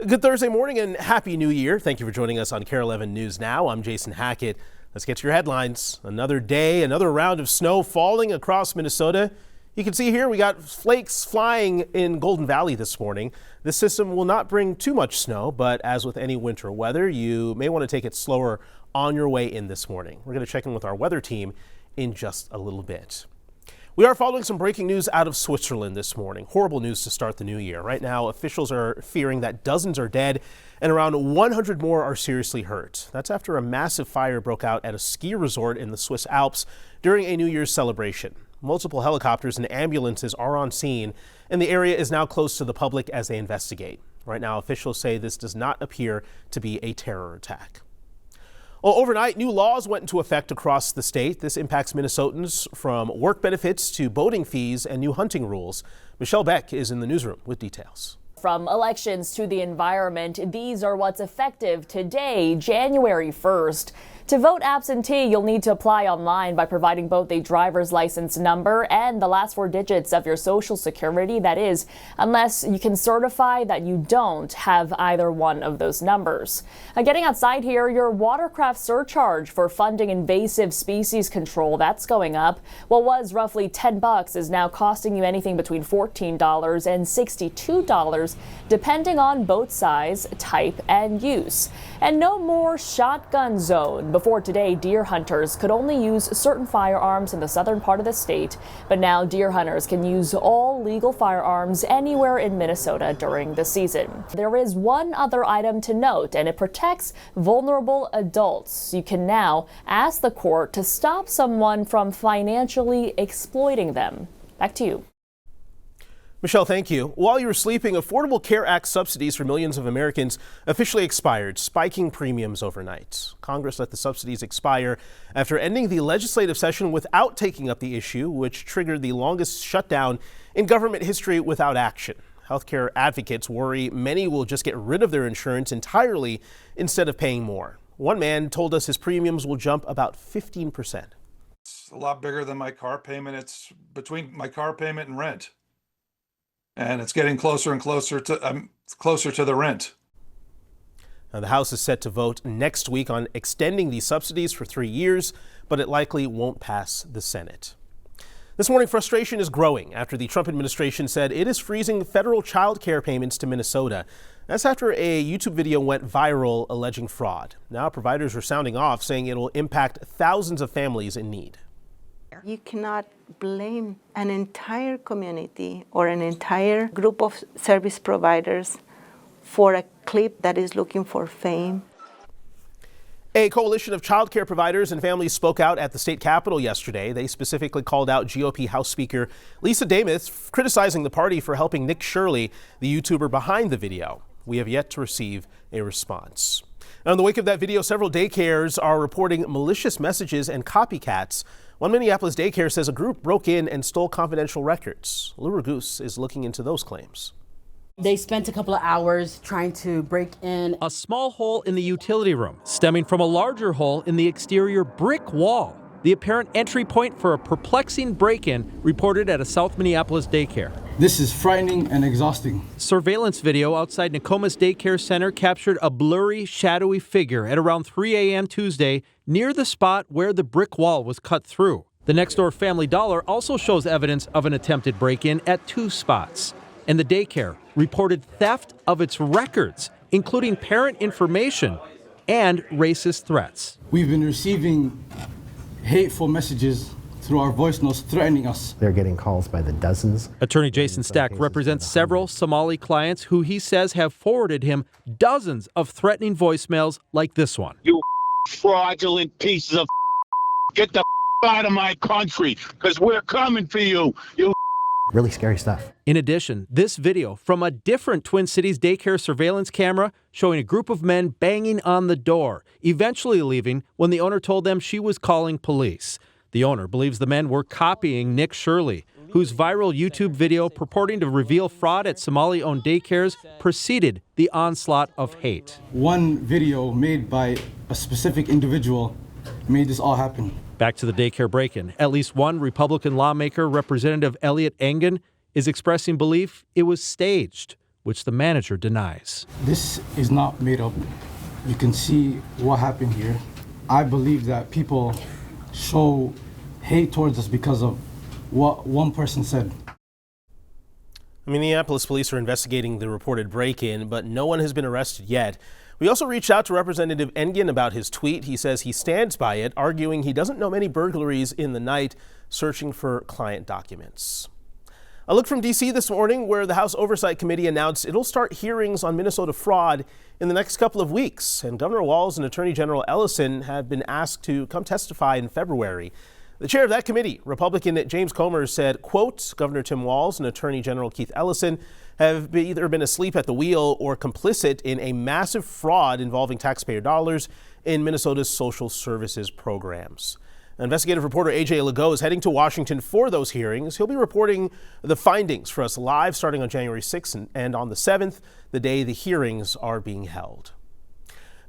Good Thursday morning and Happy New Year. Thank you for joining us on KARE 11 News Now. I'm Jason Hackett. Let's get to your headlines. Another day, another round of snow falling across Minnesota. You can see here we got flakes flying in Golden Valley this morning. This system will not bring too much snow, but as with any winter weather, you may want to take it slower on your way in this morning. We're going to check in with our weather team in just a little bit. We are following some breaking news out of Switzerland this morning. Horrible news to start the new year. Right now, officials are fearing that dozens are dead and around 100 more are seriously hurt. That's after a massive fire broke out at a ski resort in the Swiss Alps during a New Year's celebration. Multiple helicopters and ambulances are on scene, and the area is now closed to the public as they investigate. Right now, officials say this does not appear to be a terror attack. Well, overnight, new laws went into effect across the state. This impacts Minnesotans from work benefits to boating fees and new hunting rules. Michelle Beck is in the newsroom with details. From elections to the environment, these are what's effective today, January 1st. To vote absentee, you'll need to apply online by providing both a driver's license number and the last 4 digits of your Social Security. That is, unless you can certify that you don't have either one of those numbers. Getting outside here, your watercraft surcharge for funding invasive species control, that's going up. What was roughly $10 is now costing you anything between $14 and $62, depending on boat size, type, and use. And no more shotgun zone. Before today, deer hunters could only use certain firearms in the southern part of the state, but now deer hunters can use all legal firearms anywhere in Minnesota during the season. There is one other item to note, and it protects vulnerable adults. You can now ask the court to stop someone from financially exploiting them. Back to you. Michelle, thank you. While you were sleeping, Affordable Care Act subsidies for millions of Americans officially expired, spiking premiums overnight. Congress let the subsidies expire after ending the legislative session without taking up the issue, which triggered the longest shutdown in government history without action. Healthcare advocates worry many will just get rid of their insurance entirely instead of paying more. One man told us his premiums will jump about 15%. It's a lot bigger than my car payment. It's between my car payment and rent. And it's getting closer and closer to the rent. Now, the House is set to vote next week on extending these subsidies for 3 years, but it likely won't pass the Senate. This morning, frustration is growing after the Trump administration said it is freezing federal child care payments to Minnesota. That's after a YouTube video went viral alleging fraud. Now providers are sounding off, saying it will impact thousands of families in need. You cannot blame an entire community or an entire group of service providers for a clip that is looking for fame. A coalition of child care providers and families spoke out at the state capitol yesterday. They specifically called out GOP House Speaker Lisa Demuth, criticizing the party for helping Nick Shirley, the YouTuber behind the video. We have yet to receive a response. Now, in the wake of that video, several daycares are reporting malicious messages and copycats. One Minneapolis daycare says a group broke in and stole confidential records. Laura Goose is looking into those claims. They spent a couple of hours trying to break in. A small hole in the utility room stemming from a larger hole in the exterior brick wall. The apparent entry point for a perplexing break-in reported at a South Minneapolis daycare. This is frightening and exhausting. Surveillance video outside Nokomis Daycare Center captured a blurry, shadowy figure at around 3 a.m. Tuesday near the spot where the brick wall was cut through. The next-door Family Dollar also shows evidence of an attempted break-in at 2 spots. And the daycare reported theft of its records, including parent information and racist threats. We've been receiving hateful messages through our voice notes threatening us. They're getting calls by the dozens. Attorney Jason Stack represents several Somali clients who he says have forwarded him dozens of threatening voicemails like this one. You fraudulent pieces of get the out of my country, because we're coming for you. You really scary stuff. In addition, this video from a different Twin Cities daycare surveillance camera showing a group of men banging on the door, eventually leaving when the owner told them she was calling police. The owner believes the men were copying Nick Shirley, whose viral YouTube video purporting to reveal fraud at Somali-owned daycares preceded the onslaught of hate. One video made by a specific individual made this all happen. Back to the daycare break-in. At least one Republican lawmaker, Representative Elliot Engen, is expressing belief it was staged. which the manager denies. This is not made up. You can see what happened here. I believe that people show hate towards us because of what one person said. Minneapolis police are investigating the reported break-in, but no one has been arrested yet. We also reached out to Representative Engen about his tweet. He says he stands by it, arguing he doesn't know many burglaries in the night, searching for client documents. A look from D.C. this morning, where the House Oversight Committee announced it'll start hearings on Minnesota fraud in the next couple of weeks. And Governor Walz and Attorney General Ellison have been asked to come testify in February. The chair of that committee, Republican James Comer, said, quote, Governor Tim Walz and Attorney General Keith Ellison have either been asleep at the wheel or complicit in a massive fraud involving taxpayer dollars in Minnesota's social services programs. Investigative reporter AJ Legault is heading to Washington for those hearings. He'll be reporting the findings for us live starting on January 6th and on the 7th, the day the hearings are being held.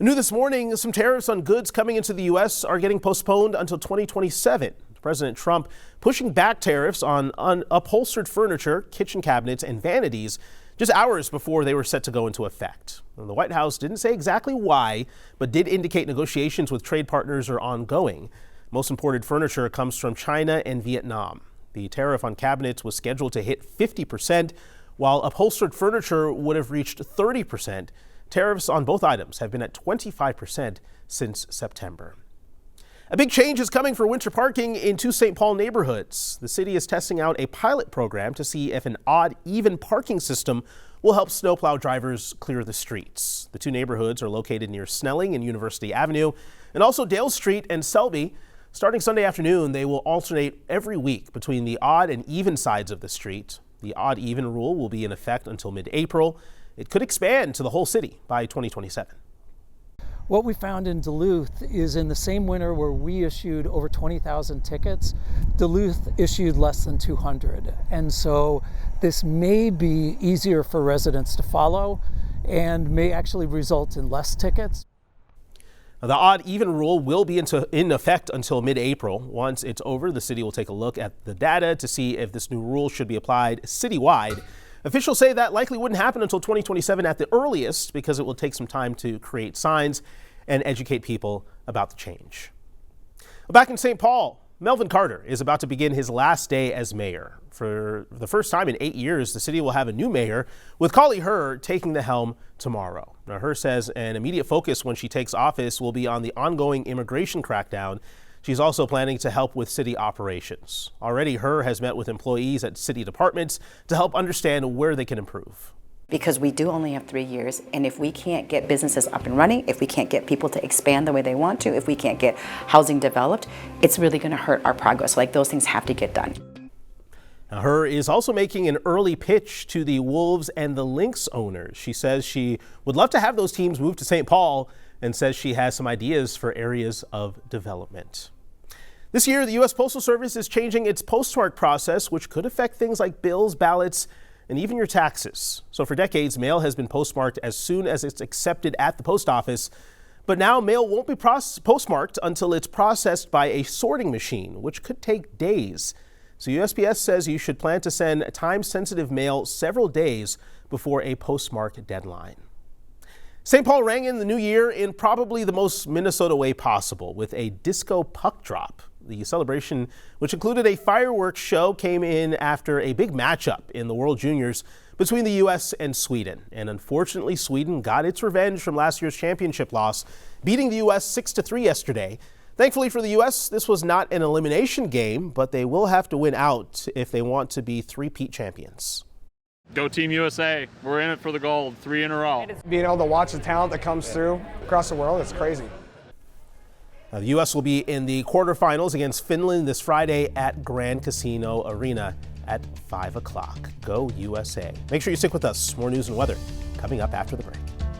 New this morning, some tariffs on goods coming into the U.S. are getting postponed until 2027. President Trump pushing back tariffs on upholstered furniture, kitchen cabinets, and vanities just hours before they were set to go into effect. And the White House didn't say exactly why, but did indicate negotiations with trade partners are ongoing. Most imported furniture comes from China and Vietnam. The tariff on cabinets was scheduled to hit 50%, while upholstered furniture would have reached 30%. Tariffs on both items have been at 25% since September. A big change is coming for winter parking in two St. Paul neighborhoods. The city is testing out a pilot program to see if an odd, even parking system will help snowplow drivers clear the streets. The two neighborhoods are located near Snelling and University Avenue, and also Dale Street and Selby. Starting Sunday afternoon, they will alternate every week between the odd and even sides of the street. The odd-even rule will be in effect until mid-April. It could expand to the whole city by 2027. What we found in Duluth is in the same winter where we issued over 20,000 tickets, Duluth issued less than 200. And so this may be easier for residents to follow and may actually result in less tickets. The odd-even rule will be in effect until mid-April. Once it's over, the city will take a look at the data to see if this new rule should be applied citywide. Officials say that likely wouldn't happen until 2027 at the earliest because it will take some time to create signs and educate people about the change. Back in St. Paul, Melvin Carter is about to begin his last day as mayor. For the first time in 8 years, the city will have a new mayor, with Collie Herr taking the helm tomorrow. Now, Herr says an immediate focus when she takes office will be on the ongoing immigration crackdown. She's also planning to help with city operations. Already, Herr has met with employees at city departments to help understand where they can improve. Because we do only have 3 years, and if we can't get businesses up and running, if we can't get people to expand the way they want to, if we can't get housing developed, it's really going to hurt our progress. Like, those things have to get done. Now, Herr is also making an early pitch to the Wolves and the Lynx owners. She says she would love to have those teams move to St. Paul and says she has some ideas for areas of development. This year, the U.S. Postal Service is changing its postmark process, which could affect things like bills, ballots, and even your taxes. So for decades, mail has been postmarked as soon as it's accepted at the post office. But now mail won't be postmarked until it's processed by a sorting machine, which could take days. So USPS says you should plan to send time-sensitive mail several days before a postmark deadline. St. Paul rang in the new year in probably the most Minnesota way possible with a disco puck drop. The celebration, which included a fireworks show, came in after a big matchup in the World Juniors between the U.S. and Sweden. And unfortunately, Sweden got its revenge from last year's championship loss, beating the U.S. 6-3 yesterday. Thankfully for the U.S., this was not an elimination game, but they will have to win out if they want to be three-peat champions. Go Team USA. We're in it for the gold, 3 in a row. Being able to watch the talent that comes through across the world, it's crazy. The U.S. will be in the quarterfinals against Finland this Friday at Grand Casino Arena at 5 o'clock. Go USA. Make sure you stick with us. More news and weather coming up after the break.